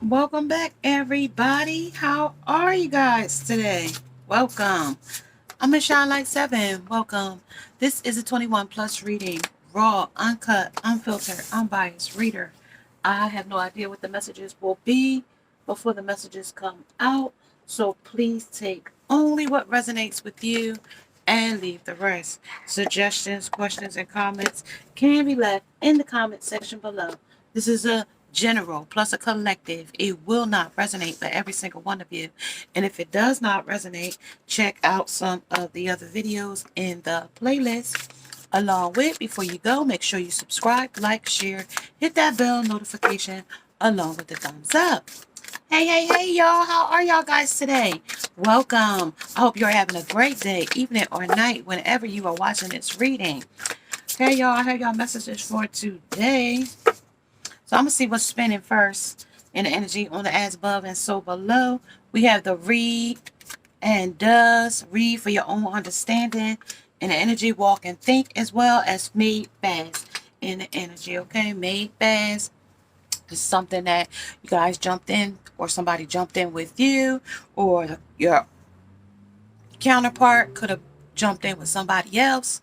Welcome back, everybody. How are you guys today? Welcome. I'm in Shine Like 7. Welcome. This is a 21 plus reading. Raw, uncut, unfiltered, unbiased reader. I have no idea what the messages will be before the messages come out. So please take only what resonates with you and leave the rest. Suggestions, questions, and comments can be left in the comment section below. This is a general plus a collective. It will not resonate for every single one of you. And if it does not resonate, check out some of the other videos in the playlist. Along with, before you go, make sure you subscribe, like, share, hit that bell notification along with the thumbs up. Hey, y'all. How are y'all guys today? Welcome. I hope you're having a great day, evening, or night, whenever you are watching this reading. Okay, y'all. I have y'all messages for today. So I'm going to see what's spinning first in the energy on the as above and so below. We have the read and does. Read for your own understanding in the energy, walk and think, as well as made fast in the energy. Okay, made fast is something that you guys jumped in, or somebody jumped in with you, or your counterpart could have jumped in with somebody else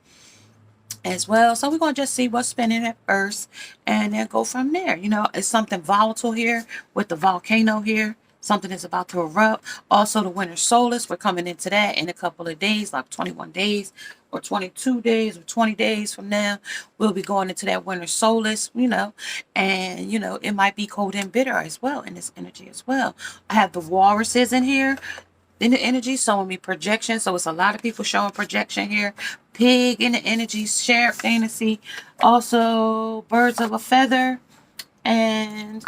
as well. So we're going to just see what's spinning at first and then go from there. You know, it's something volatile here with the volcano here. Something is about to erupt. Also, the winter solstice, we're coming into that in a couple of days, like 21 days or 22 days or 20 days from now. We'll be going into that winter solstice, you know, and, you know, it might be cold and bitter as well in this energy as well. I have the walruses in here in the energy showing me projection. So it's a lot of people showing projection here. Pig in the energy, shared fantasy. Also, birds of a feather and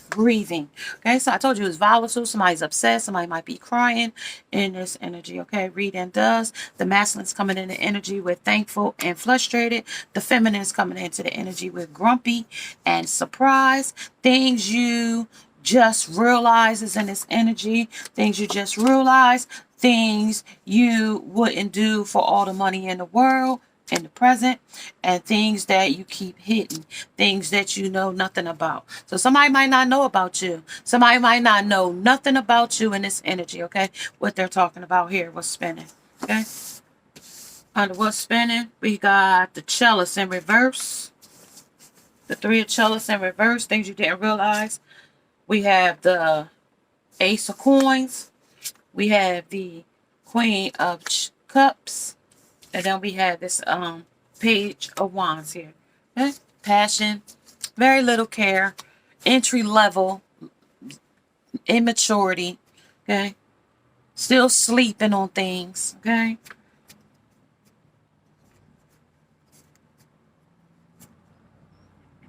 breathing. Okay, so I told you it's volatile. Somebody's upset. Somebody might be crying in this energy. Okay, read and does. The masculine's coming in the energy with thankful and frustrated. The feminine's coming into the energy with grumpy and surprised. Things you just realize is in this energy. Things you just realize. Things you wouldn't do for all the money in the world in the present, and things that you keep hidden, things that you know nothing about. So somebody might not know about you. Somebody might not know nothing about you in this energy, okay? What they're talking about here, what's spinning, okay? Under what's spinning, we got the chalice in reverse. The three of chalice in reverse, things you didn't realize. We have the ace of coins. We have the queen of cups. And then we have this page of wands here. Okay? Passion, very little care, entry level, immaturity. Okay? Still sleeping on things. Okay?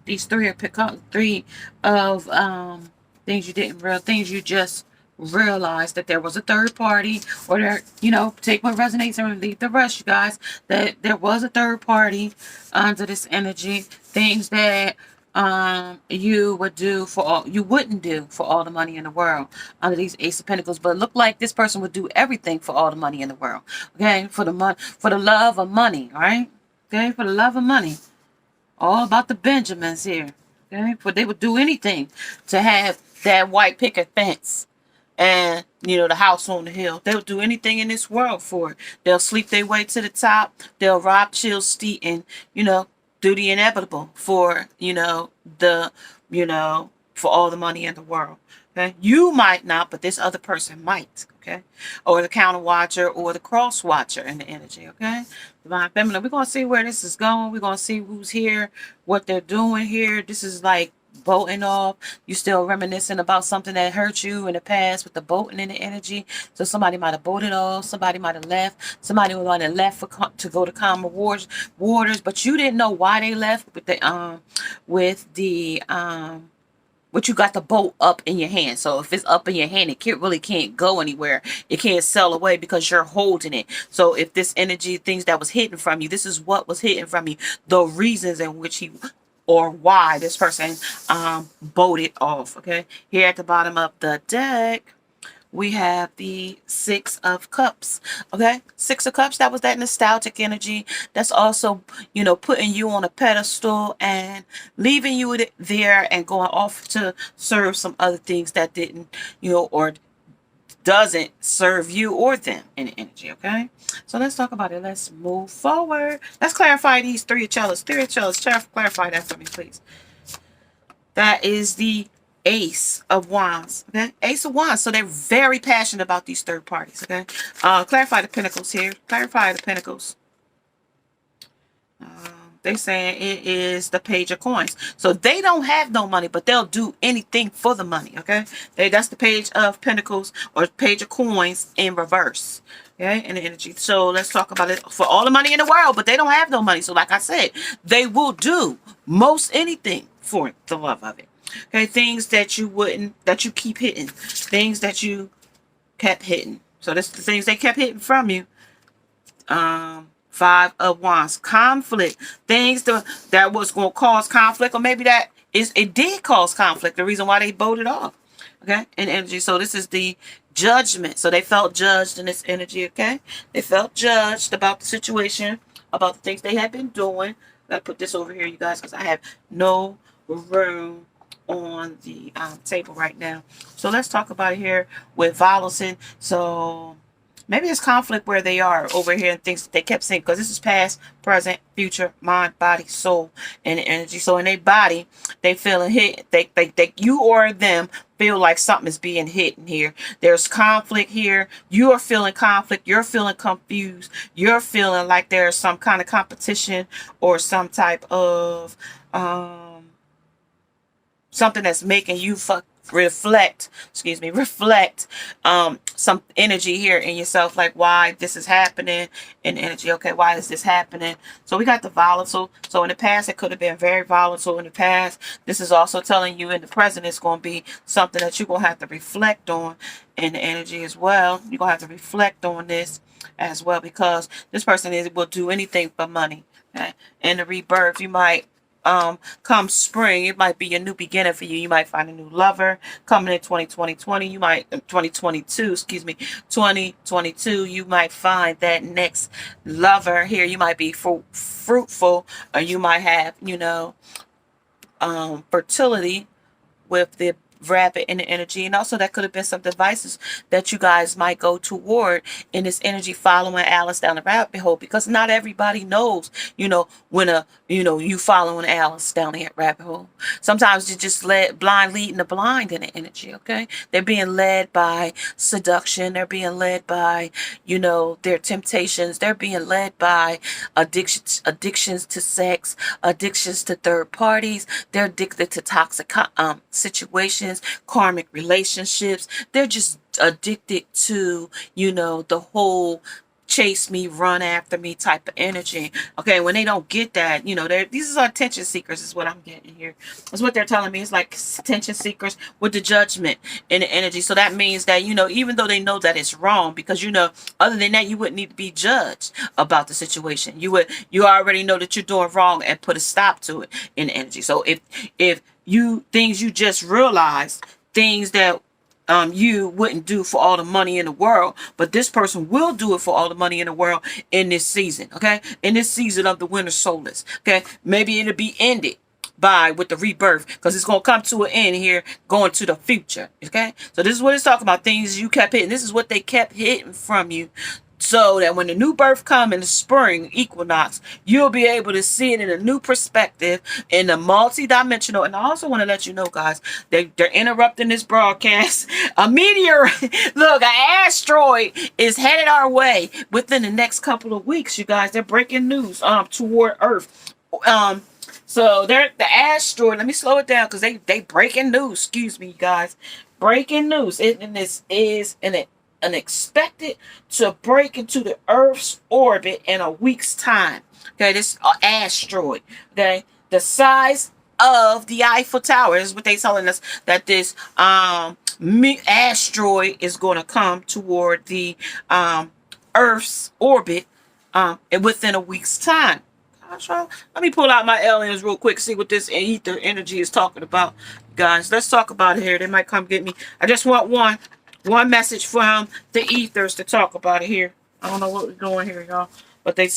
These three are three of things you didn't realize, things you just realized that there was a third party, or there, you know, take what resonates and leave the rest, you guys. That there was a third party under this energy. Things that you would do for all, you wouldn't do for all the money in the world under these ace of pentacles, but it looked like this person would do everything for all the money in the world. Okay, for the money, for the love of money, right? Okay, for the love of money. All about the Benjamins here. Okay? But they would do anything to have that white picket fence and, you know, the house on the hill. They'll do anything in this world for it. They'll sleep their way to the top. They'll rob, chill, steal, and, you know, do the inevitable for, you know, for all the money in the world. Okay? You might not, but this other person might. Okay? Or the counter watcher or the cross watcher in the energy. Okay? Divine Feminine. We're going to see where this is going. We're going to see who's here, what they're doing here. This is like boating off. You still reminiscing about something that hurt you in the past with the boating in the energy. So somebody might have boated off. Somebody might have left. Somebody might have left to go to calmer waters, but you didn't know why they left with the but you got the boat up in your hand. So if it's up in your hand, it can't go anywhere. It can't sail away because you're holding it. So if this energy, things that was hidden from you, this is what was hidden from you. The reasons in which he or why this person boated off. Okay. Here at the bottom of the deck, we have the Six of Cups. Okay, Six of Cups, that was that nostalgic energy. That's also, you know, putting you on a pedestal and leaving you there and going off to serve some other things that didn't, you know, or doesn't serve you or them in the energy. Okay, so let's talk about it. Let's move forward. Let's clarify these three of cellos. Three of cellos, clarify that for me, please. That is the Ace of Wands. Okay, Ace of Wands. So they're very passionate about these third parties. Okay, clarify the Pentacles here. Clarify the Pentacles. They're saying it is the Page of Coins. So they don't have no money, but they'll do anything for the money. Okay, that's the Page of Pentacles or Page of Coins in reverse. Okay, and the energy. So let's talk about it. For all the money in the world, but they don't have no money. So like I said, they will do most anything for the love of it. Okay, things that you wouldn't, that you keep hitting, things that you kept hitting. So that's the things they kept hitting from you. Five of Wands, conflict, things that was going to cause conflict, or maybe it did cause conflict. The reason why they voted off. Okay, and energy. So this is the Judgment. So they felt judged in this energy. Okay, they felt judged about the situation, about the things they had been doing. I gotta put this over here, you guys, because I have no room on the table right now. So let's talk about it here with violence. So maybe it's conflict where they are over here and things that they kept saying, because this is past, present, future, mind, body, soul, and energy. So in their body, they feeling hit. They you or them feel like something is being hit in here. There's conflict here. You are feeling conflict. You're feeling confused. You're feeling like there's some kind of competition or some type of something that's making you reflect some energy here in yourself, like why this is happening in energy. Okay, why is this happening? So we got the volatile. So in the past, it could have been very volatile in the past. This is also telling you in the present it's going to be something that you're going to have to reflect on in the energy as well. You're going to have to reflect on this as well, because this person will do anything for money. Okay, in the rebirth, you might come spring, it might be a new beginning for you. You might find a new lover coming in 2020. You might 2022, excuse me, 2022. You might find that next lover here. You might be fruitful, or you might have, you know, fertility with the rabbit in the energy. And also that could have been some devices that you guys might go toward in this energy, following Alice down the rabbit hole, because not everybody knows, you know, when you following Alice down the rabbit hole. Sometimes you just blind leading the blind in the energy. Okay, they're being led by seduction. They're being led by, you know, their temptations. They're being led by addictions to sex, addictions to third parties. They're addicted to toxic situations, karmic relationships. They're just addicted to, you know, the whole chase me, run after me type of energy. Okay, when they don't get that, you know, these are attention seekers is what I'm getting here. That's what they're telling me. It's like attention seekers with the Judgment in the energy. So that means that, you know, even though they know that it's wrong, because, you know, other than that, you wouldn't need to be judged about the situation. You already know that you're doing wrong and put a stop to it in the energy. So if things you just realized, things that you wouldn't do for all the money in the world, but this person will do it for all the money in the world in this season. Okay, in this season of the winter solstice. Okay, maybe it'll be ended with the rebirth, because it's going to come to an end here, going to the future. Okay, so this is what it's talking about, things you kept hitting. This is what they kept hitting from you, so that when the new birth comes in the spring equinox, you'll be able to see it in a new perspective, in a multi-dimensional. And I also want to let you know, guys, they're interrupting this broadcast. A meteor, look, an asteroid is headed our way within the next couple of weeks, you guys. They're breaking news toward Earth. So they're the asteroid. Let me slow it down, because they breaking news. Excuse me, you guys. Breaking news. And this is unexpected to break into the Earth's orbit in a week's time. Okay, this asteroid. Okay, the size of the Eiffel Tower is what they're telling us, that this asteroid is going to come toward the Earth's orbit within a week's time. Let me pull out my aliens real quick, see what this ether energy is talking about, guys. Let's talk about it here. They might come get me. I just want one. one message from the ethers to talk about it here. I don't know what we're doing here, y'all. But they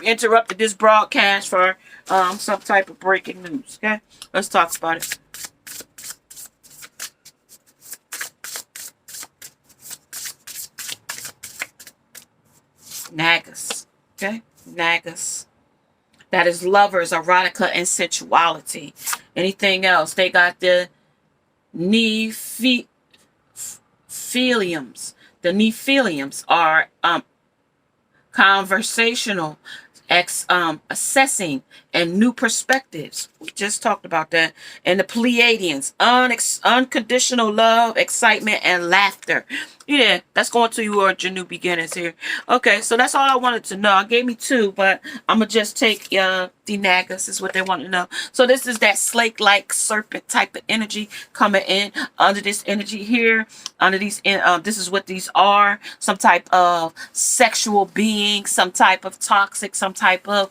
interrupted this broadcast for some type of breaking news. Okay, let's talk about it. Nagas. Okay, Nagas. That is lovers, erotica, and sensuality. Anything else? They got the Nephiliums. The Nephiliums are conversational, assessing, and new perspectives. We just talked about that. And the Pleiadians, unconditional love, excitement, and laughter. Yeah, that's going to your new beginnings here. Okay, so that's all I wanted to know. I gave me two, but I'm going to just take the Nagas is what they want to know. So this is that snake-like serpent type of energy coming in under this energy here. Under these, this is what these are. Some type of sexual being, some type of toxic, some type of,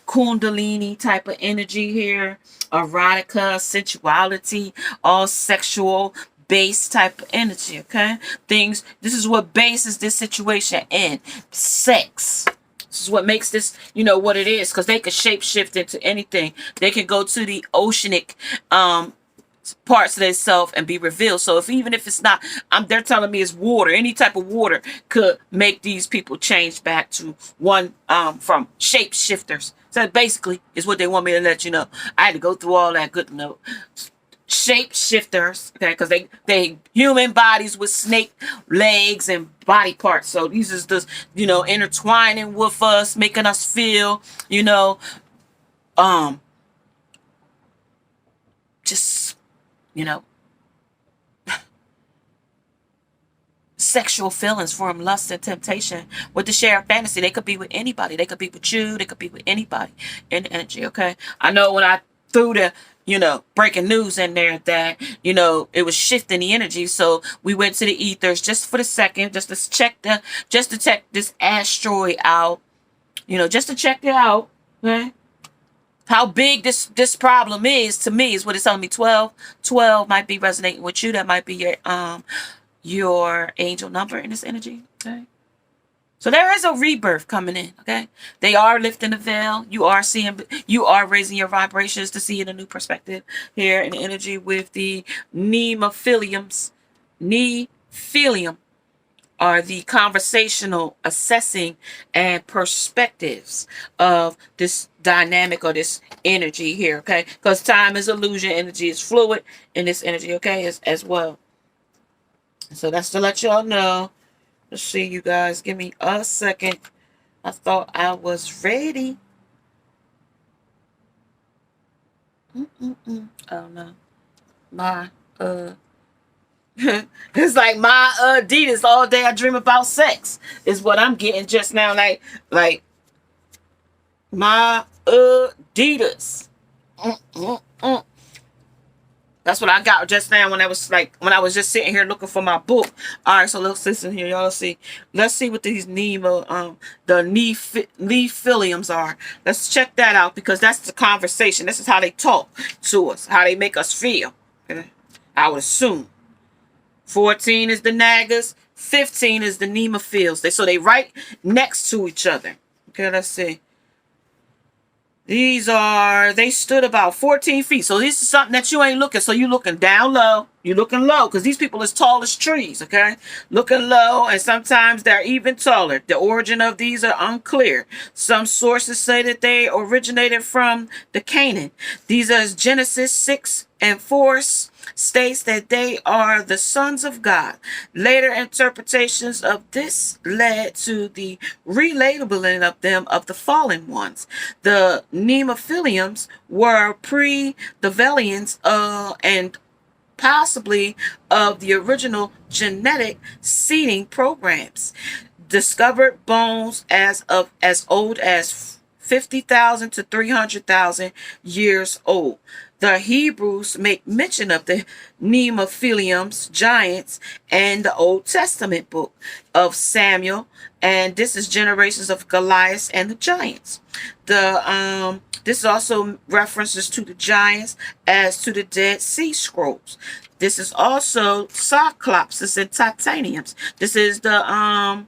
Kundalini type of energy here. Erotica, sensuality, all sexual base type of energy, okay? This is what bases this situation in. Sex. This is what makes this, what it is, because they can shapeshift into anything. They can go to the oceanic parts of themselves and be revealed. So even if it's not, they're telling me it's water. Any type of water could make these people change back to one from shapeshifters. So basically, is what they want me to let you know. I had to go through all that good note. Shapeshifters, okay, because they human bodies with snake legs and body parts. So these is just intertwining with us, making us feel just sexual feelings from lust and temptation with the share of fantasy. They could be with anybody. They could be with you. They could be with anybody in energy. Okay, I know when I threw the breaking news in there that, it was shifting the energy. So we went to the ethers just for the second, just to check this asteroid out, just to check it out. Okay. How big this problem is to me is what it's telling me. 12 might be resonating with you. That might be your angel number in this energy. Okay. So there is a rebirth coming in, okay? They are lifting the veil. You are raising your vibrations to see in a new perspective here in the energy with the Nephiliums. Nephilium are the conversational, assessing, and perspectives of this dynamic or this energy here, okay? Because time is illusion, energy is fluid in this energy, okay, as well. So that's to let y'all know. Let's see, you guys. Give me a second. I thought I was ready. Oh, no. It's like my Adidas all day. I dream about sex is what I'm getting just now. Like my Adidas. That's what I got just now when I was just sitting here looking for my book. All right, so let's listen here, y'all. See, let's see what these the Nephiliums are. Let's check that out because that's the conversation. This is how they talk to us, how they make us feel. Okay? I would assume 14 is the Nagas, 15 is the Nephiliums. So they right next to each other. Okay, let's see. They stood about 14 feet. So this is something that you ain't looking. So you looking down low. You're looking low because these people is tall as trees, okay? Looking low, and sometimes they're even taller. The origin of these are unclear. Some sources say that they originated from the Canaan. These are Genesis 6 and 4 states that they are the sons of God. Later interpretations of this led to the relabeling of them of the fallen ones. The Nephiliums were pre-Develians and possibly of the original genetic seeding programs. Discovered bones as old as 50,000 to 300,000 years old. the Hebrews make mention of the Nephilims, giants, and the Old Testament book of Samuel, and this is generations of Goliath and the giants. This is also references to the giants as to the Dead Sea Scrolls. This is also Cyclopses and Titaniums. This is the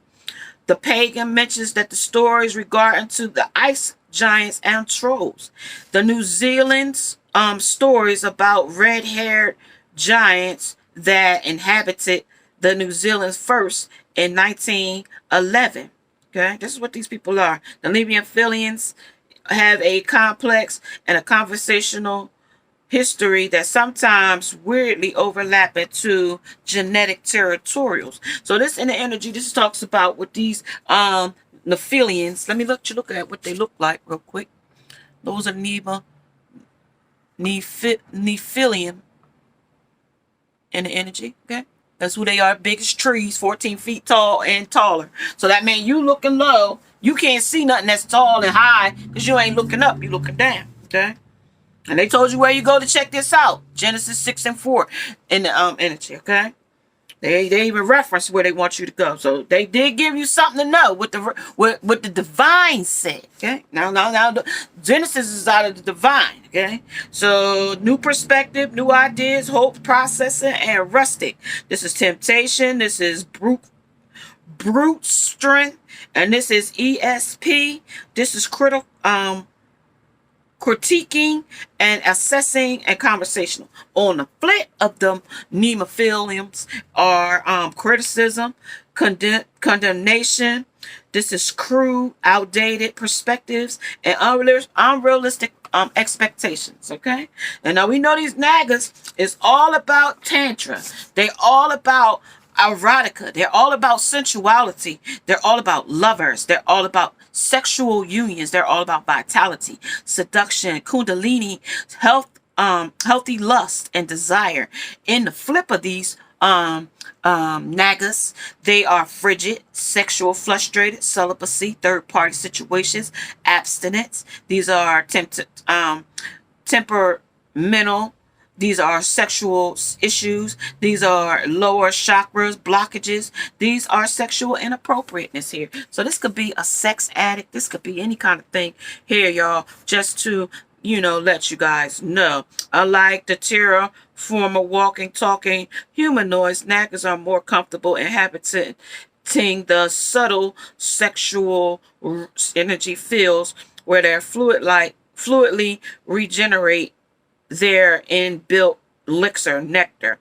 pagan mentions that the stories regarding to the ice giants and trolls. The New Zealand's stories about red-haired giants that inhabited the New Zealand first in 1911. Okay, this is what these people are. The Nephilims have a complex and a conversational history that sometimes weirdly overlap into genetic territorials. So this in the energy, this talks about what these Nephilims. Let me look at what they look like real quick. Those are Nephilim in the energy. Okay, that's who they are. Biggest trees, 14 feet tall and taller. So that means you looking low, you can't see nothing that's tall and high because you ain't looking up, you looking down. Okay. And they told you where you go to check this out. Genesis 6 and 4 in the energy, okay? They even reference where they want you to go. So they did give you something to know what the divine said, okay? Now, Genesis is out of the divine, okay? So new perspective, new ideas, hope, processing, and rustic. This is temptation. This is brute strength. And this is ESP. This is critical. Critiquing and assessing and conversational. On the flip of the Nephilims are criticism, condemnation. This is crude, outdated perspectives and unrealistic expectations. Okay, and now we know these nagas is all about tantra. They all about erotica. They're all about sensuality. They're all about lovers. They're all about sexual unions. They're all about vitality, seduction, kundalini, healthy lust and desire. In the flip of these nagas, they are frigid, sexual, frustrated, celibacy, third-party situations, abstinence. These are temperamental. These are sexual issues. These are lower chakras, blockages. These are sexual inappropriateness here. So this could be a sex addict. This could be any kind of thing here, y'all. Just to, let you guys know. Unlike the terror form of walking, talking humanoids, nagas are more comfortable inhabiting the subtle sexual energy fields where they're fluidly regenerate their inbuilt elixir, nectar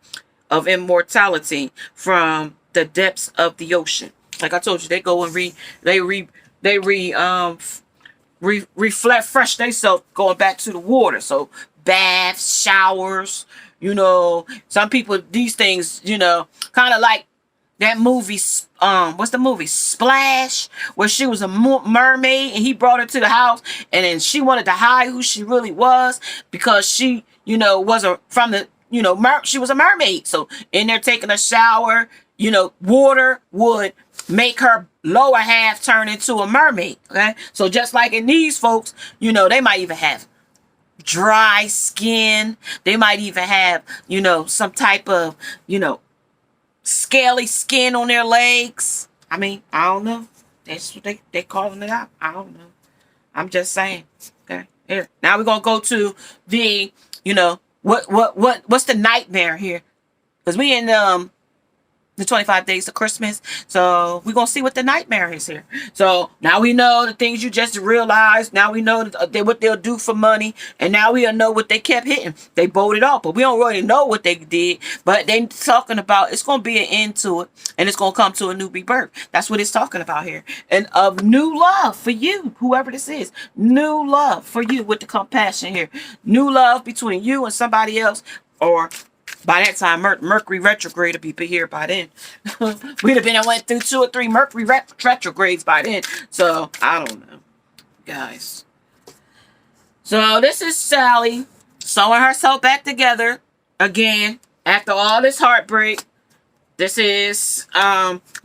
of immortality from the depths of the ocean. Like I told you, they go and reflect fresh themselves going back to the water. So baths, showers, some people, these things, kind of like that movie, what's the movie? Splash, where she was a mermaid and he brought her to the house and then she wanted to hide who she really was because she, wasn't from the, she was a mermaid. So in there taking a shower, water would make her lower half turn into a mermaid. Okay. So just like in these folks, they might even have dry skin. They might even have, some type of, scaly skin on their legs. I mean, I don't know. That's what they calling it out. I don't know. I'm just saying. Okay. Here. Now we're gonna go to the, what's the nightmare here? Because we in the 25 days of Christmas. So we're going to see what the nightmare is here. So now we know the things you just realized. Now we know what they'll do for money. And now we know what they kept hitting. They bowed it off. But we don't really know what they did. But they talking about it's going to be an end to it. And it's going to come to a new rebirth. That's what it's talking about here. And of new love for you, whoever this is. New love for you with the compassion here. New love between you and somebody else. Or by that time, Mercury retrograde will be here by then. We'd have been and went through 2 or 3 Mercury retrogrades by then. So, I don't know, guys. So, this is Sally sewing herself back together again after all this heartbreak. This is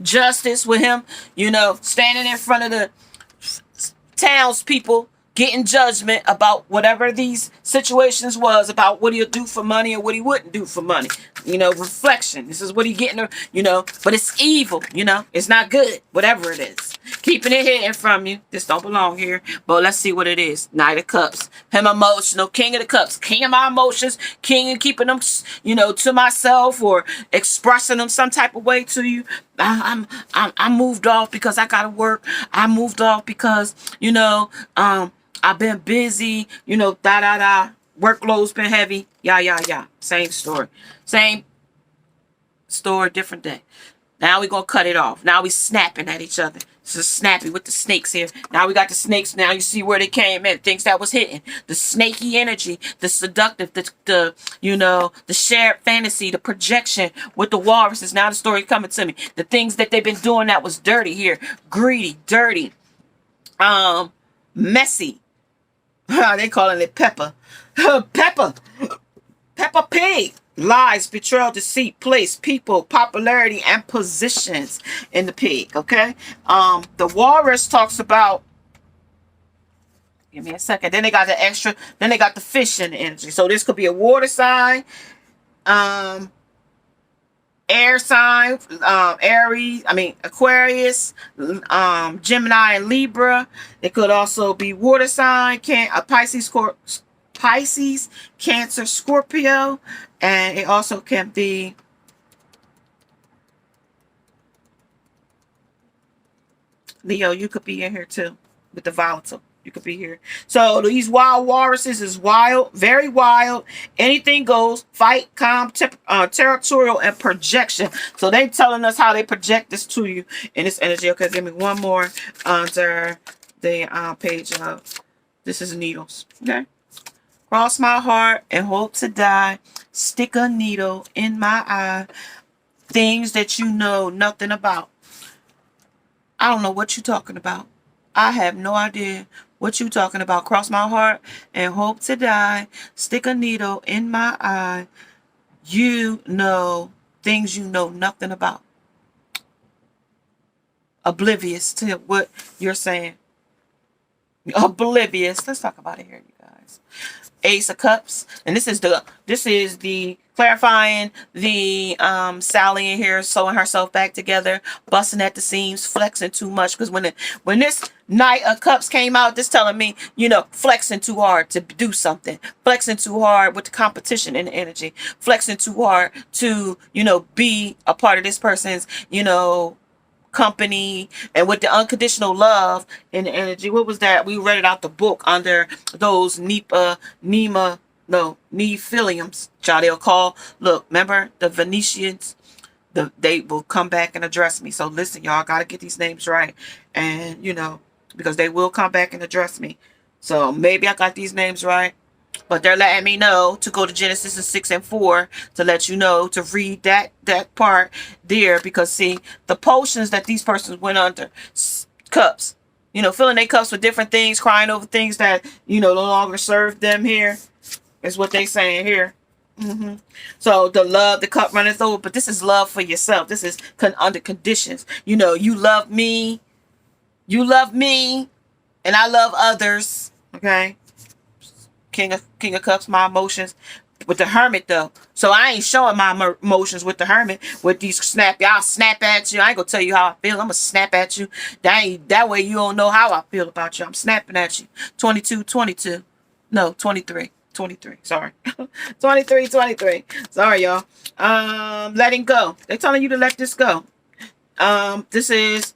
Justice with him, standing in front of the townspeople getting judgment about whatever these situations was, about what he'll do for money and what he wouldn't do for money. You know, reflection. This is what he getting, you know, but it's evil, you know. It's not good, whatever it is. Keeping it hidden from you. This don't belong here. But let's see what it is. Knight of Cups. Him emotional. King of the Cups. King of my emotions. King of keeping them, you know, to myself or expressing them some type of way to you. I moved off because I gotta work. I moved off because, you know, I've been busy, you know, workload's been heavy. Yeah. Same story. Same story, different day. Now we're gonna cut it off. Now we snapping at each other. This is snappy with the snakes here. Now we got the snakes. Now you see where they came in. Things that was hitting. The snaky energy, the seductive, the you know, the shared fantasy, the projection with the walruses. Now the story coming to me. The things that they've been doing that was dirty here. Greedy, dirty, messy. They calling it Peppa. Peppa Pig. Lies, betrayal, deceit, place, people, popularity, and positions in the pig. Okay. The walrus talks about. Give me a second. Then they got the extra. Then they got the fish in the energy. So this could be a water sign, air sign, Aries. Aquarius, Gemini, and Libra. It could also be water sign. Pisces, Cancer, Scorpio, and it also can be Leo. You could be in here too with the volatile. You could be here. So these wild walruses is wild, very wild. Anything goes. Fight, calm, territorial, and projection. So they telling us how they project this to you in this energy. Okay, give me one more under the page of this is needles. Okay. Cross my heart and hope to die. Stick a needle in my eye. Things that you know nothing about. I don't know what you're talking about. I have no idea what you're talking about. Cross my heart and hope to die. Stick a needle in my eye. You know things you know nothing about. Oblivious to what you're saying. Oblivious. Let's talk about it here, you guys. Ace of Cups, and this is the clarifying the Sally in here sewing herself back together, busting at the seams, flexing too much, because when this Knight of Cups came out, this telling me, you know, flexing too hard to do something, flexing too hard with the competition in the energy, flexing too hard to, you know, be a part of this person's, you know, company, and with the unconditional love in the energy. What was that? We read it out the book under those Nephilims, they'll call. Look, remember the Venetians? They will come back and address me. So listen, y'all gotta get these names right, and you know, because they will come back and address me. So maybe I got these names right. But they're letting me know to go to Genesis 6 and 4 to let you know to read that part there, because see, the potions that these persons went under, cups, you know, filling their cups with different things, crying over things that, you know, no longer serve them here, is what they saying here. So the love, the cup runneth over, but this is love for yourself. This is under conditions. You know, you love me, and I love others. Okay. King of Cups, my emotions with the Hermit though. So I ain't showing my emotions with the Hermit. With these snappy, I'll snap at you. I ain't gonna tell you how I feel. I'm gonna snap at you. That way you don't know how I feel about you. I'm snapping at you. 22. No, 23. Sorry. 23. Sorry, y'all. Letting go. They're telling you to let this go. This is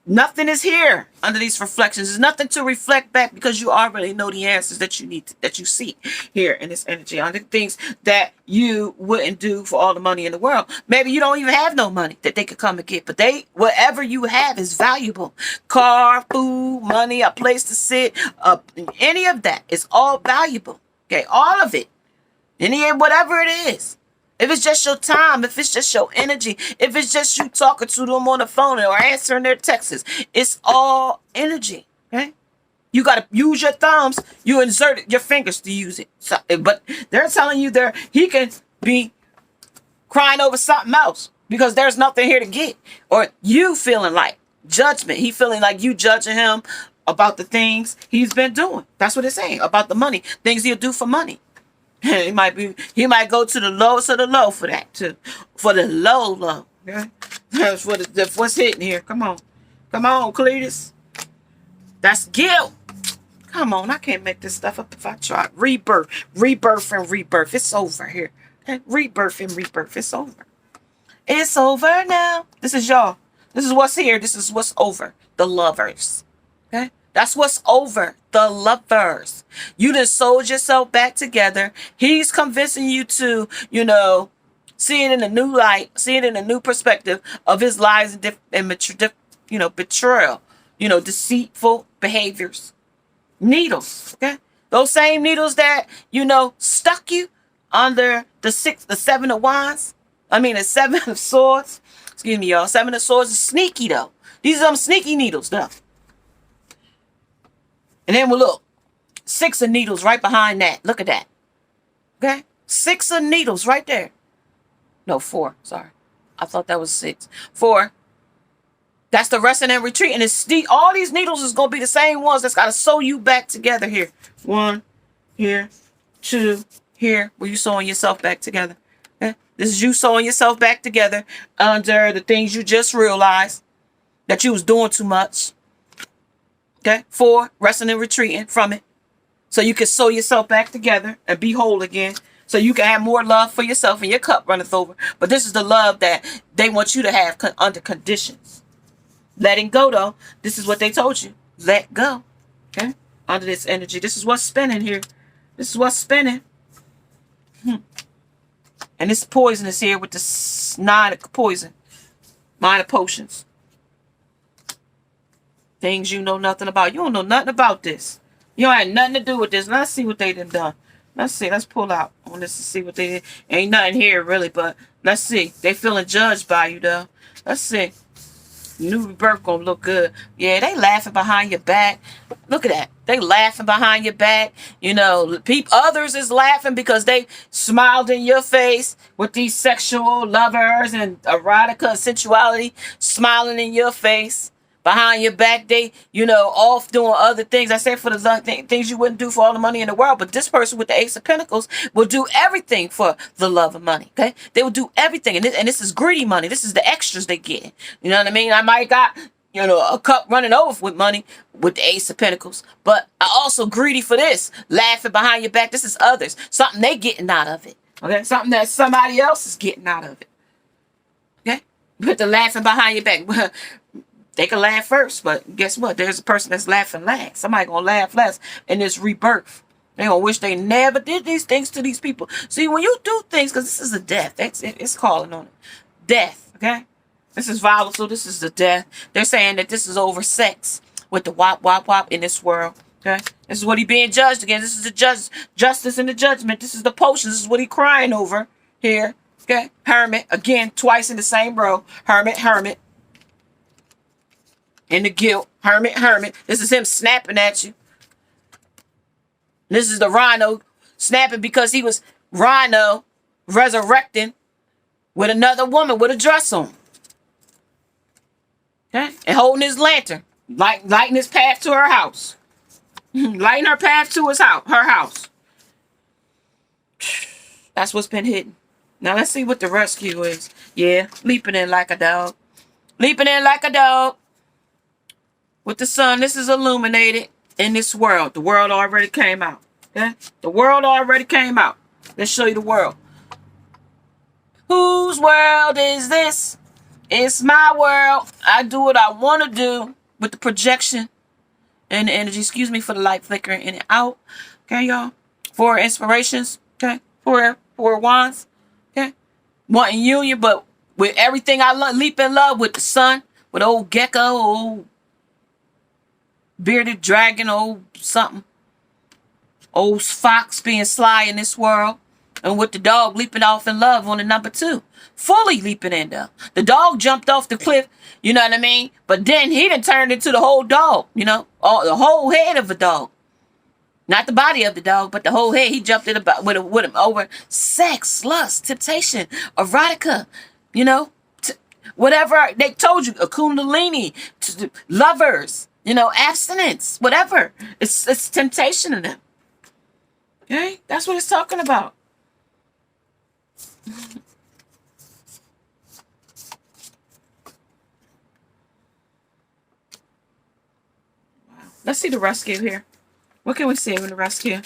nothing is here under these reflections. There's nothing to reflect back, because you already know the answers that you need, that you seek here in this energy. Under things that you wouldn't do for all the money in the world. Maybe you don't even have no money that they could come and get, but whatever you have is valuable. Car, food, money, a place to sit, any of that is all valuable. Okay, all of it. Whatever it is. If it's just your time, if it's just your energy, if it's just you talking to them on the phone or answering their texts, it's all energy, okay? You got to use your thumbs. You insert your fingers to use it. So, but they're telling you he can be crying over something else because there's nothing here to get. Or you feeling like judgment. He feeling like you judging him about the things he's been doing. That's what it's saying about the money, things he'll do for money. He might go to the lowest of the low for that too, for the low. Okay, that's what's hitting here. Come on, Cletus. That's guilt. Come on, I can't make this stuff up if I try. Rebirth. It's over here. Okay? Rebirth. It's over. It's over now. This is y'all. This is what's here. This is what's over. The lovers. Okay? That's what's over. The lovers. You done sold yourself back together. He's convincing you to, see it in a new light, see it in a new perspective of his lies and betrayal, deceitful behaviors. Needles, okay? Those same needles that, stuck you under the 7 of wands. The 7 of swords. Excuse me, y'all. 7 of swords is sneaky, though. These are some sneaky needles, though. And then we'll look. 6 of needles right behind that. Look at that. Okay? 6 of needles right there. No, 4. Sorry. I thought that was 6. 4. That's the resting and retreat. And all these needles is going to be the same ones that's got to sew you back together here. 1 here. 2 here. Where you sewing yourself back together. Okay? This is you sewing yourself back together under the things you just realized that you was doing too much. Okay? 4, resting and retreating from it. So you can sew yourself back together and be whole again. So you can have more love for yourself and your cup runneth over. But this is the love that they want you to have under conditions. Letting go, though. This is what they told you. Let go. Okay? Under this energy. This is what's spinning here. This is what's spinning. And this poison is here with the 9 of poison. 9 of potions. Things you know nothing about. You don't know nothing about this. You don't have nothing to do with this. Let's see what they done. Let's see. Let's pull out on this to see what they did. Ain't nothing here, really, but let's see. They feeling judged by you, though. Let's see. New rebirth gonna look good. Yeah, they laughing behind your back. Look at that. They laughing behind your back. Others is laughing because they smiled in your face with these sexual lovers and erotica and sensuality smiling in your face. Behind your back, they, off doing other things. I said for the things you wouldn't do for all the money in the world. But this person with the Ace of Pentacles will do everything for the love of money. Okay, they will do everything, and this is greedy money. This is the extras they get. You know what I mean? I might got a cup running over with money with the Ace of Pentacles, but I also greedy for this, laughing behind your back. This is others, something they getting out of it. Okay, something that somebody else is getting out of it. Okay, but the laughing behind your back. They can laugh first, but guess what? There's a person that's laughing last. Somebody gonna laugh last in this rebirth. They gonna wish they never did these things to these people. See, when you do things, because this is a death. It's calling on it. Death, okay? This is volatile. This is the death. They're saying that this is over sex with the wop, wop, wop in this world. Okay? This is what he being judged against. This is the justice and the judgment. This is the potion. This is what he crying over here. Okay? Hermit. Again, twice in the same row. Hermit, hermit. And the guilt. Hermit, hermit. This is him snapping at you. This is the rhino snapping because he was rhino resurrecting with another woman with a dress on. Okay? And holding his lantern. Lighting his path to her house. Lighting her path to her house. That's what's been hidden. Now let's see what the rescue is. Yeah, leaping in like a dog. Leaping in like a dog. With the sun, this is illuminated in this world. The world already came out. Okay? The world already came out. Let's show you the world. Whose world is this? It's my world. I do what I want to do with the projection and the energy. Excuse me for the light flickering in and out. Okay, y'all? 4 inspirations. Okay? 4 wands. Okay? Wanting union, but with everything I love, leap in love with the sun, with old gecko, old bearded dragon, old something. Old fox being sly in this world. And with the dog leaping off in love on the number 2. Fully leaping in though. The dog jumped off the cliff, you know what I mean? But then he done turned into the whole dog, the whole head of a dog. Not the body of the dog, but the whole head. He jumped in about with him over sex, lust, temptation, erotica, whatever they told you, a kundalini, lovers. You know, abstinence, whatever. It's temptation in them. Okay? That's what it's talking about. Let's see the rescue here. What can we see in the rescue?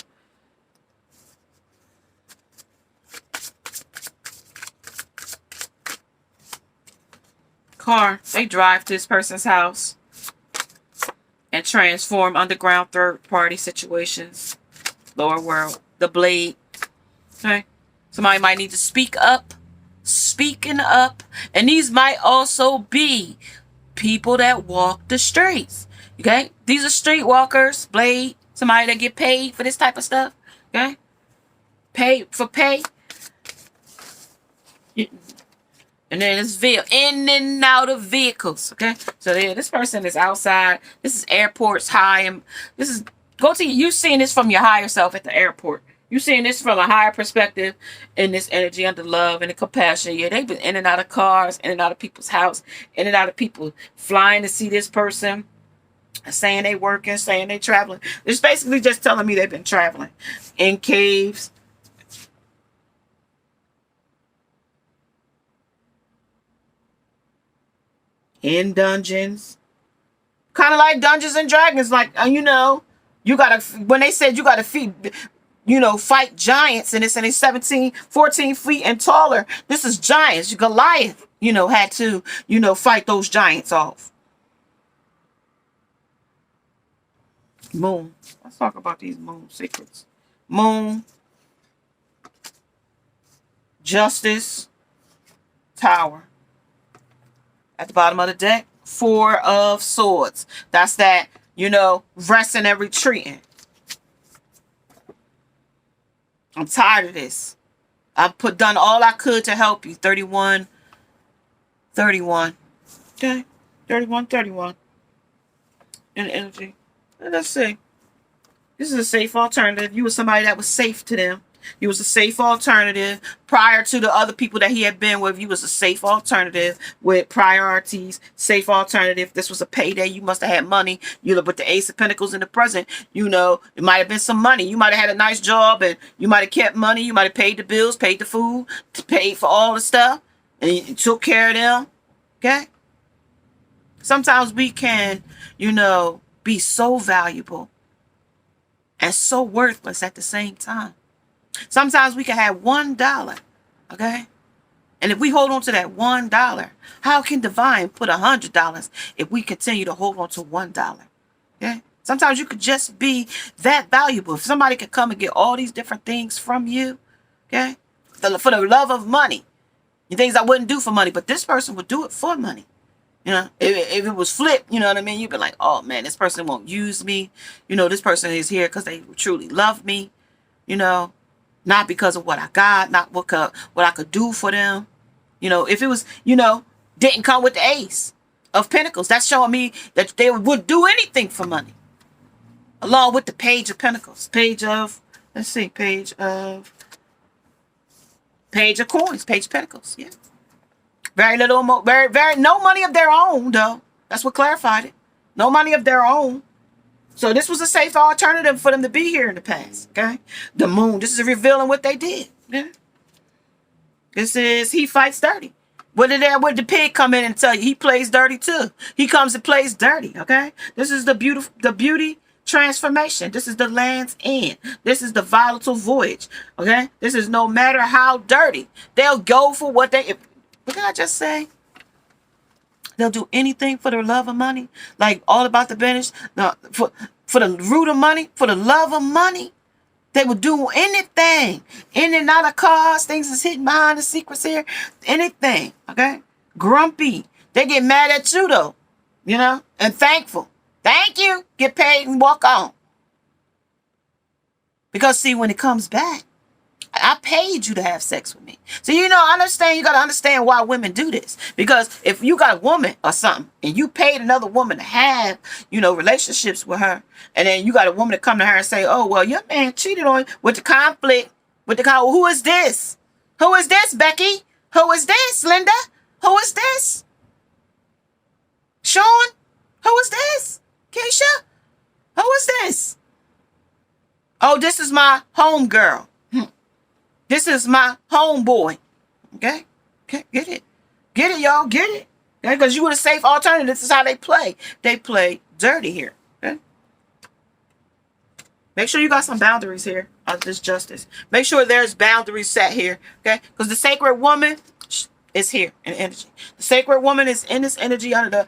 Car. They drive to this person's house and transform underground third-party situations. Lower world. The blade. Okay. Somebody might need to speak up. Speaking up. And these might also be people that walk the streets. Okay. These are streetwalkers. Blade. Somebody that get paid for this type of stuff. Okay. Pay for pay. And then it's in and out of vehicles. Okay. So yeah, this person is outside. This is airports high. And this is you seeing this from your higher self at the airport. You seeing this from a higher perspective in this energy under love and the compassion. Yeah, they've been in and out of cars, in and out of people's house, in and out of people flying to see this person, saying they working, saying they traveling. It's basically just telling me they've been traveling in caves. In dungeons. Kind of like Dungeons and Dragons. Like, you know, you gotta, when they said you gotta fight giants, and it's 14 feet and taller. This is giants. Goliath, had to, fight those giants off. Moon. Let's talk about these moon secrets. Moon. Justice. Tower. At the bottom of the deck, 4 of Swords. That's that, resting and retreating. I'm tired of this. I've done all I could to help you. 31. Okay. 31. In energy. Let's see. This is a safe alternative. You were somebody that was safe to them. You was a safe alternative prior to the other people that he had been with. You was a safe alternative with priorities. Safe alternative. This was a payday. You must have had money. With the Ace of Pentacles in the present, it might have been some money. You might have had a nice job and you might have kept money. You might have paid the bills, paid the food, paid for all the stuff, and you took care of them. Okay? Sometimes we can, be so valuable and so worthless at the same time. Sometimes we can have $1, okay? And if we hold on to that $1, how can divine put $100 if we continue to hold on to $1? Okay? Sometimes you could just be that valuable. If somebody could come and get all these different things from you, okay? For the love of money. Things I wouldn't do for money, but this person would do it for money. If it was flipped, you know what I mean? You'd be like, oh man, this person won't use me. This person is here because they truly love me, not because of what I got, not what I could do for them. If it was, didn't come with the Ace of Pentacles, that's showing me that they would do anything for money. Along with the Page of Pentacles, Page of Coins, Page of Pentacles, yeah. Very little, no money of their own, though. That's what clarified it. No money of their own. So this was a safe alternative for them to be here in the past, okay? The Moon, this is revealing what they did, yeah? This is, he fights dirty. What did the pig come in and tell you? He plays dirty too. He comes and plays dirty, okay? This is the beauty transformation. This is the Land's End. This is the volatile voyage, okay? This is no matter how dirty. They'll go for what what did I just say? They'll do anything for the love of money. Like all about the business. No, for the root of money, for the love of money. They would do anything. In and out of cars. Things is hidden behind the secrets here. Anything. Okay? Grumpy. They get mad at you though. And thankful. Thank you. Get paid and walk on. Because see, when it comes back, I paid you to have sex with me. So, I understand. You got to understand why women do this. Because if you got a woman or something and you paid another woman to have, relationships with her, and then you got a woman to come to her and say, oh, well, your man cheated on you with the conflict, who is this? Who is this, Becky? Who is this, Linda? Who is this? Sean? Who is this? Keisha? Oh, this is my home girl. This is my homeboy. Okay? Okay, get it. Get it, y'all. Get it. Okay? Because you want a safe alternative. This is how they play. They play dirty here. Okay? Make sure you got some boundaries here of this justice. Make sure there's boundaries set here. Okay? Because the sacred woman is here in energy. The sacred woman is in this energy under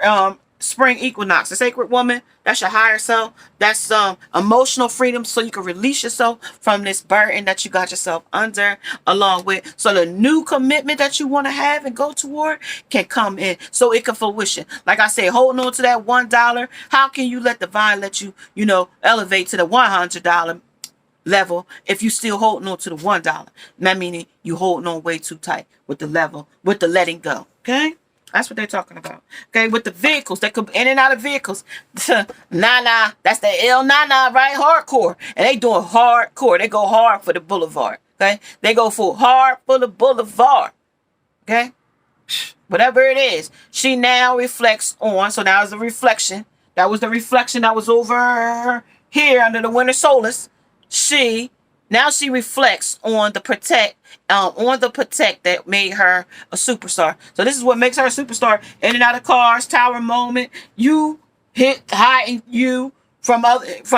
the spring equinox. The sacred woman, that's your higher self. That's emotional freedom, so you can release yourself from this burden that you got yourself under, along with, so the new commitment that you want to have and go toward can come in, so it can fruition. Like I said, holding on to that $1, how can you let divine let you, elevate to the $100 level if you still holding on to the $1? That meaning you holding on way too tight with the level, with the letting go. Okay? That's what they're talking about. Okay, with the vehicles, they come in and out of vehicles. Nah, that's the Nana, right? Hardcore. And they doing hardcore. They go hard for the boulevard. Okay, they go for hard for the boulevard. Okay, whatever it is, she now reflects on. So now is the reflection. That was the reflection that was over here under the winter solstice. She reflects on the protect that made her a superstar. So this is what makes her a superstar. In and out of cars, tower moment. You hiding you from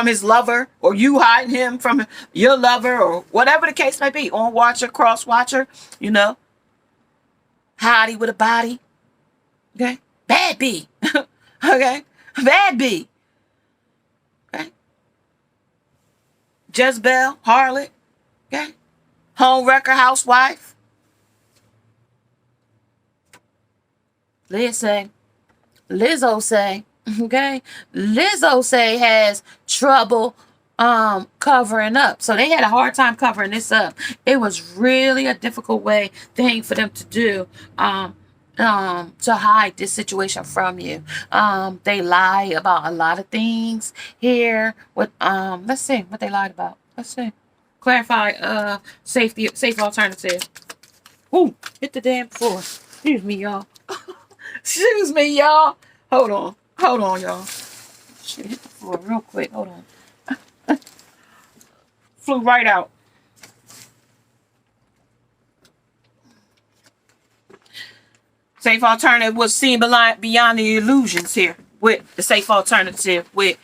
his lover, or you hiding him from your lover, or whatever the case may be. On watcher, cross watcher, hottie with a body. Okay, bad B. Okay, bad B. Okay, Jezebel, harlot. Okay. Home wrecker, housewife. Lizzo say, okay? Lizzo say has trouble covering up. So they had a hard time covering this up. It was really a difficult thing for them to do. To hide this situation from you. They lie about a lot of things here. Let's see what they lied about. Let's see. Clarify safe alternative. Ooh, hit the damn floor. Excuse me, y'all. Excuse me, y'all. Hold on, y'all. Shit, hit the floor real quick. Hold on. Flew right out. Safe alternative was seen beyond the illusions here with the safe alternative with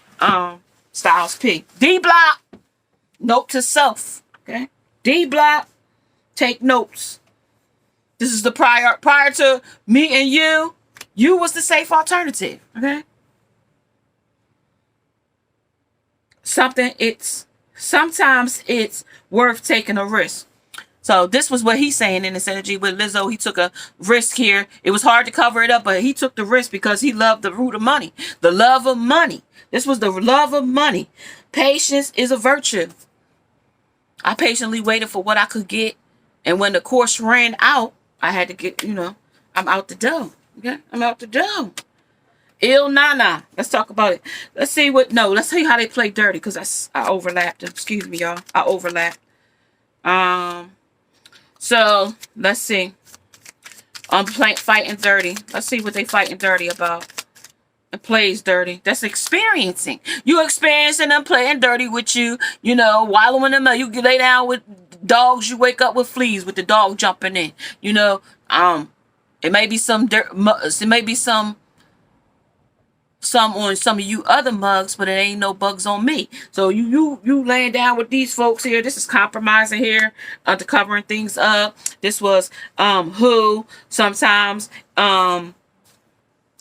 Styles P. D block. Note to self. Okay. D block. Take notes. This is the prior to me and you. You was the safe alternative. Okay. Sometimes it's worth taking a risk. So this was what he's saying in this energy with Lizzo. He took a risk here. It was hard to cover it up, but he took the risk because he loved the root of money. The love of money. This was the love of money. Patience is a virtue. I patiently waited for what I could get. And when the course ran out, I had to get, I'm out the door. Okay? I'm out the door. Il Nana. Let's talk about it. Let's see how they play dirty, because I overlapped them. Excuse me, y'all. I overlapped. So let's see. I'm fighting dirty. Let's see what they fighting dirty about. It plays dirty. That's experiencing. You experiencing them playing dirty with you. Wallowing them out. You can lay down with dogs. You wake up with fleas with the dog jumping in. It may be some dirt. It may be some on some of you other mugs, but it ain't no bugs on me. So you laying down with these folks here. This is compromising here, to covering things up. This was who sometimes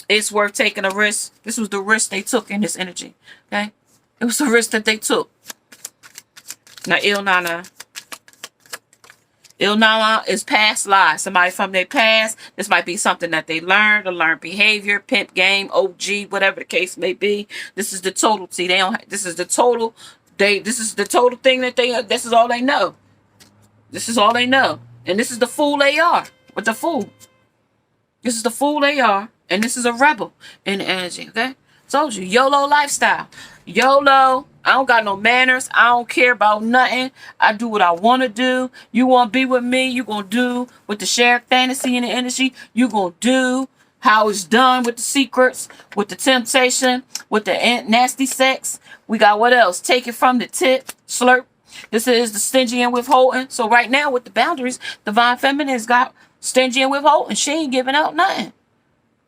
it's worth taking a risk. This was the risk they took in this energy. Okay, it was the risk that they took. Now Il Nana is past lives. Somebody from their past. This might be something that they learned, a learned behavior, pimp game, OG, whatever the case may be. This is the totality. This is the total thing that this is all they know. This is all they know. And this is the fool they are. With the fool. This is the fool they are. And this is a rebel in the energy. Okay? Told you. YOLO lifestyle. YOLO. I don't got no manners. I don't care about nothing. I do what I want to do. You want to be with me, you going to do with the shared fantasy and the energy. You going to do. how it's done with the secrets, with the temptation, with the nasty sex. We got what else? Take it from the tip, slurp. This is the stingy and withholding. So right now with the boundaries, Divine Feminine's got stingy and withholding. She ain't giving out nothing.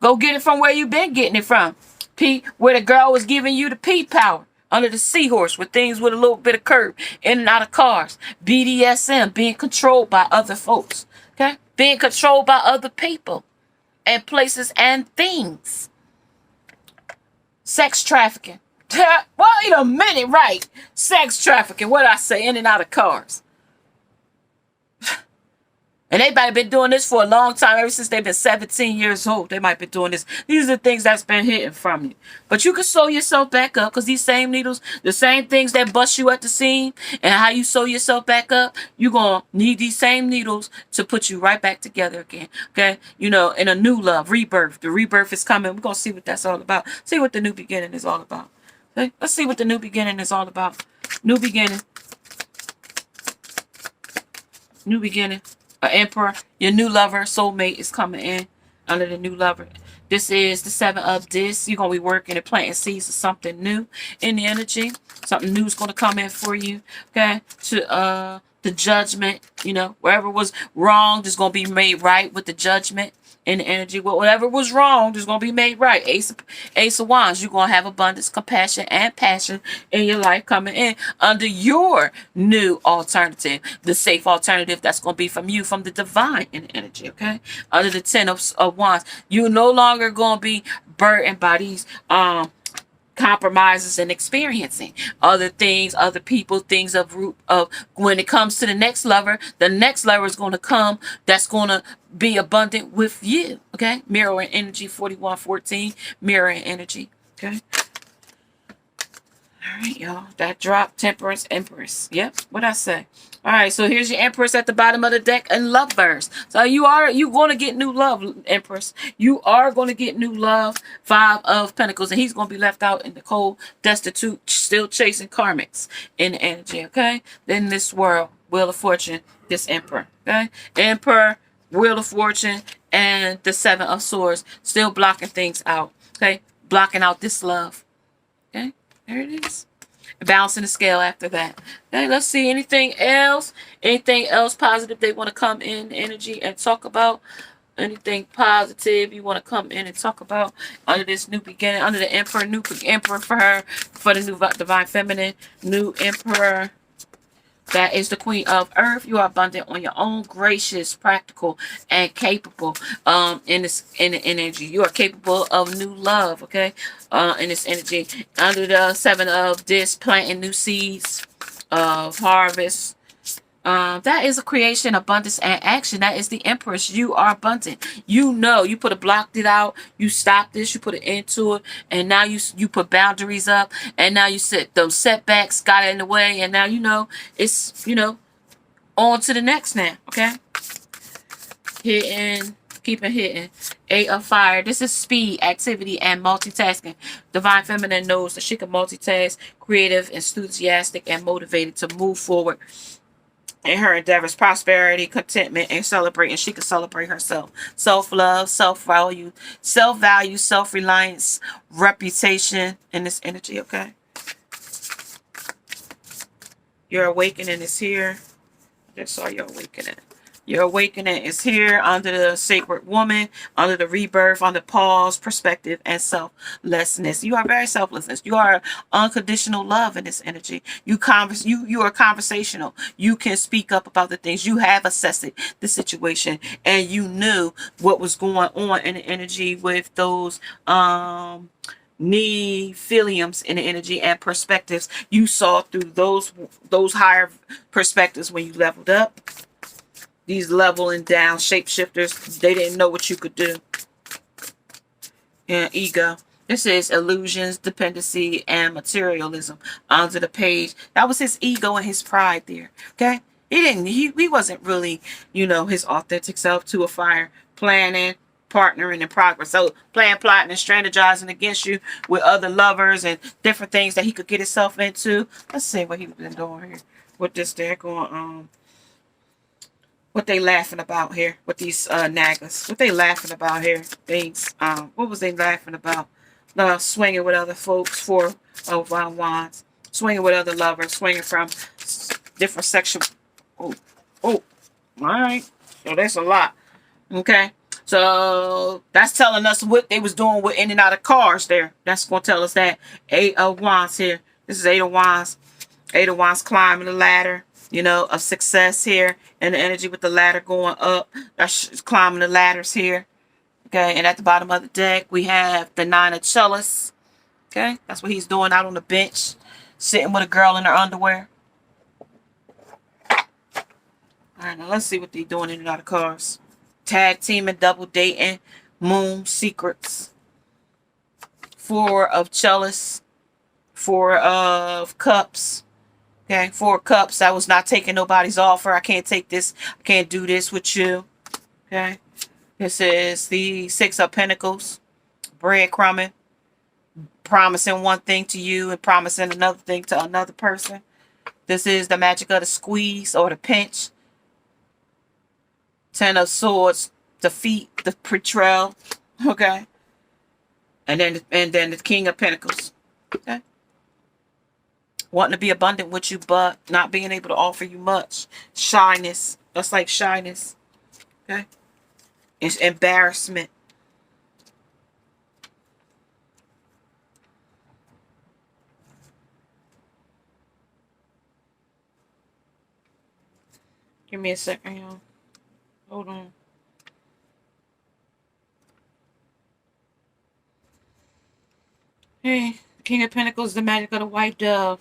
Go get it from where you been getting it from. P, where the girl was giving you the P power. Under the seahorse with things with a little bit of curve. In and out of cars. BDSM, being controlled by other folks. Okay? Being controlled by other people. And places and things. Sex trafficking. Wait a minute, right? Sex trafficking. What did I say? In and out of cars. And they might have been doing this for a long time, ever since they've been 17 years old. They might be doing this. These are the things that's been hidden from you. But you can sew yourself back up, because these same needles, the same things that bust you at the seam, and how you sew yourself back up, you're going to need these same needles to put you right back together again. Okay? You know, in a new love, rebirth. The rebirth is coming. We're going to see what that's all about. See what the new beginning is all about. Okay? Let's see what the new beginning is all about. New beginning. New beginning. An emperor, your new lover, soulmate is coming in under the new lover. This is the 7 of this. You're going to be working and planting seeds of something new in the energy. Something new is going to come in for you. Okay. To the judgment, you know, wherever was wrong, there's going to be made right with the judgment in the energy. Whatever was wrong, there's going to be made right. Ace of Wands, you're going to have abundance, compassion, and passion in your life coming in under your new alternative. The safe alternative that's going to be from you, from the divine in the energy, okay? Under the 10 of Wands, you're no longer going to be burdened by these compromises and experiencing other things, other people, things of when it comes to the next lover is going to come that's going to be abundant with you. Okay, mirroring energy 4114, mirroring energy. Okay, all right, y'all, that drop. Temperance, Empress. Yep, what I say. All right, so here's your Empress at the bottom of the deck and Lovers. So you going to get new love, Empress. You are going to get new love. 5 of Pentacles, and he's going to be left out in the cold, destitute, still chasing karmics in the energy, okay? Then this world, Wheel of Fortune, this Emperor, okay? Emperor, Wheel of Fortune, and the 7 of Swords, still blocking things out, okay? Blocking out this love, okay? There it is. Balancing the scale after that. Okay, let's see anything else. Anything else positive they want to come in energy and talk about. Anything positive you want to come in and talk about under this new beginning, under the Emperor, new Emperor for her, for the new Divine Feminine, new Emperor. That is the Queen of Earth. You are abundant on your own, gracious, practical, and capable in the energy. You are capable of new love, okay? In this energy. Under the 7 of this, planting new seeds of harvest. That is a creation, abundance, and action. That is the Empress. You are abundant. You know, you blocked it out. You stopped this. You put an end to it. And now you put boundaries up. And now you set those setbacks, got it in the way. And now, you know, it's, you know, on to the next now. Okay? Hitting. Keep it hitting. 8 of Fire. This is speed, activity, and multitasking. Divine Feminine knows that she can multitask, creative, enthusiastic, and motivated to move forward in her endeavors, prosperity, contentment, and celebrating. She can celebrate herself. Self-love, self-value, self-reliance, reputation in this energy, okay? Your awakening is here. I just saw your awakening. Your awakening is here under the sacred woman, under the rebirth, under pause, perspective, and selflessness. You are very selflessness. You are unconditional love in this energy. You are conversational. You can speak up about the things. You have assessed the situation, and you knew what was going on in the energy with those nephiliums in the energy and perspectives. You saw through those higher perspectives when you leveled up. These leveling down shapeshifters, they didn't know what you could do. And ego. This is illusions, dependency, and materialism onto the page. That was his ego and his pride there. Okay? He wasn't really, you know, his authentic self. To a Fire. Planning, partnering, and progress. So plan, plotting, and strategizing against you with other lovers and different things that he could get himself into. Let's see what he's been doing here with this there going on. What they laughing about here with these naggers? What they laughing about here? Things. What was they laughing about? Swinging with other folks, Four of Wands. Swinging with other lovers. Swinging from different sexual. Oh, oh. All right. So that's a lot. Okay. So that's telling us what they was doing with in and out of cars there. That's going to tell us that. Eight of Wands here. This is Eight of Wands. Eight of Wands climbing the ladder, you know, of success here. And the energy with the ladder going up. That's climbing the ladders here. Okay. And at the bottom of the deck, we have the Nine of Chalice. Okay. That's what he's doing out on the bench. Sitting with a girl in her underwear. All right. Now let's see what they're doing in and out of cars. Tag teaming, double dating, moon secrets. Four of Chalice. Four of Cups. Okay, Four of Cups. I was not taking nobody's offer. I can't take this. I can't do this with you. Okay. This is the Six of Pentacles. Breadcrumbing. Promising one thing to you and promising another thing to another person. This is the magic of the squeeze or the pinch. Ten of Swords. Defeat. The betrayal. Okay. And then the King of Pentacles. Okay. Wanting to be abundant with you, but not being able to offer you much. Shyness. That's like shyness. Okay. It's embarrassment. Give me a second, y'all. Hold on. Hey, King of Pentacles, the magic of the white dove.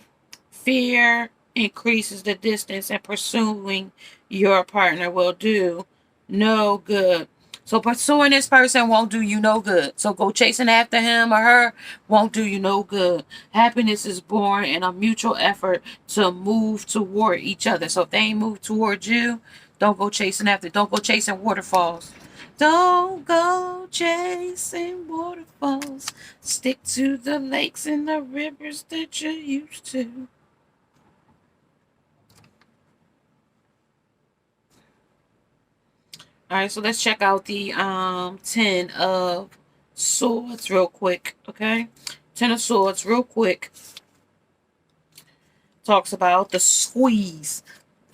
Fear increases the distance and pursuing your partner will do no good. So pursuing this person won't do you no good. So go chasing after him or her won't do you no good. Happiness is born in a mutual effort to move toward each other. So if they ain't move towards you, don't go chasing after. Don't go chasing waterfalls. Don't go chasing waterfalls. Stick to the lakes and the rivers that you're used to. All right, so let's check out the 10 of Swords real quick, okay? 10 of Swords real quick. Talks about the squeeze,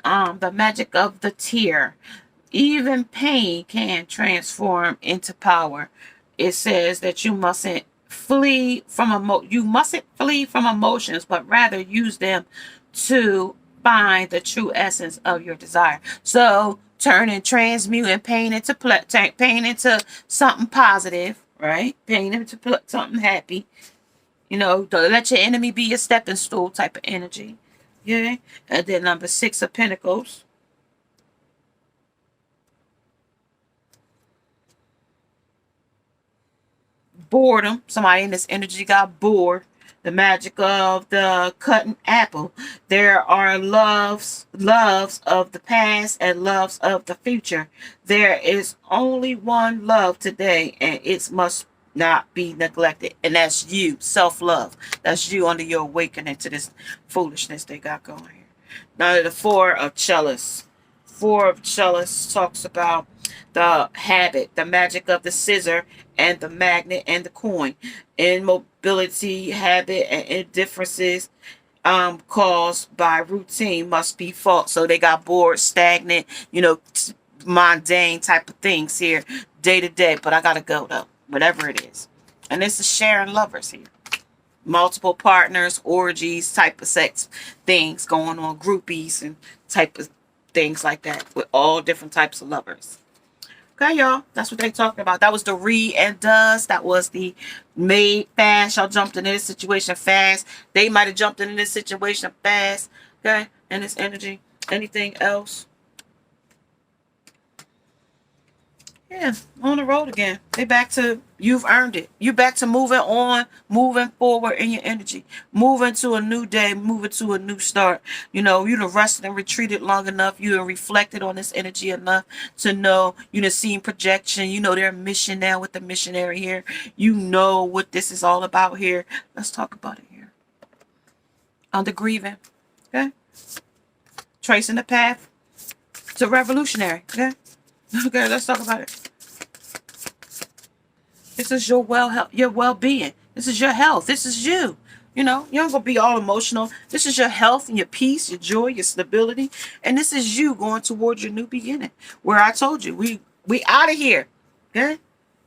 the magic of the tear. Even pain can transform into power. It says that you mustn't flee from emotions, but rather use them to find the true essence of your desire. So turn and transmute and pain into something positive, right? Pain into something happy. You know, don't let your enemy be your stepping stool type of energy. Yeah. And then number 6 of Pentacles. Boredom. Somebody in this energy got bored. The magic of the cutting apple. There are loves of the past and loves of the future. There is only one love today, and it must not be neglected. And that's you, self-love. That's you under your awakening to this foolishness they got going here. Now the Four of Chalice. Four of Chalice talks about the habit, the magic of the scissor and the magnet and the coin. Immobility, habit, and indifferences caused by routine must be fought. So they got bored, stagnant, you know, mundane type of things here, day to day. But I gotta go though, whatever it is. And this is sharing lovers here. Multiple partners, orgies, type of sex things going on, groupies and type of things like that with all different types of lovers. Okay, y'all. That's what they talking about. That was the read and does. That was the made fast. Y'all jumped into this situation fast. They might have jumped into this situation fast. Okay, and this energy. Anything else? Yeah, on the road again. They back to, you've earned it. You back to moving on, moving forward in your energy. Moving to a new day, moving to a new start. You know, you done rested and retreated long enough. You done reflected on this energy enough to know, you done seen projection. You know their mission now with the missionary here. You know what this is all about here. Let's talk about it here. On the grieving. Okay? Tracing the path. It's a revolutionary. Okay. Okay, let's talk about it. This is your your well-being. This is your health. This is you. You know, you're not gonna be all emotional. This is your health and your peace, your joy, your stability, and this is you going towards your new beginning. Where I told you, we out of here. Okay,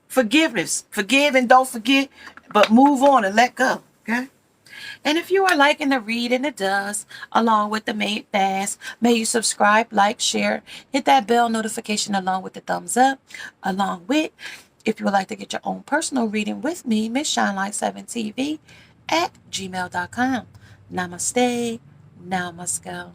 forgiveness, forgive and don't forget, but move on and let go. Okay. And if you are liking the read and the does, along with the made fast, may you subscribe, like, share, hit that bell notification along with the thumbs up, along with, if you would like to get your own personal reading with me, Miss Shinelight7TV at gmail.com. Namaste. Now must go.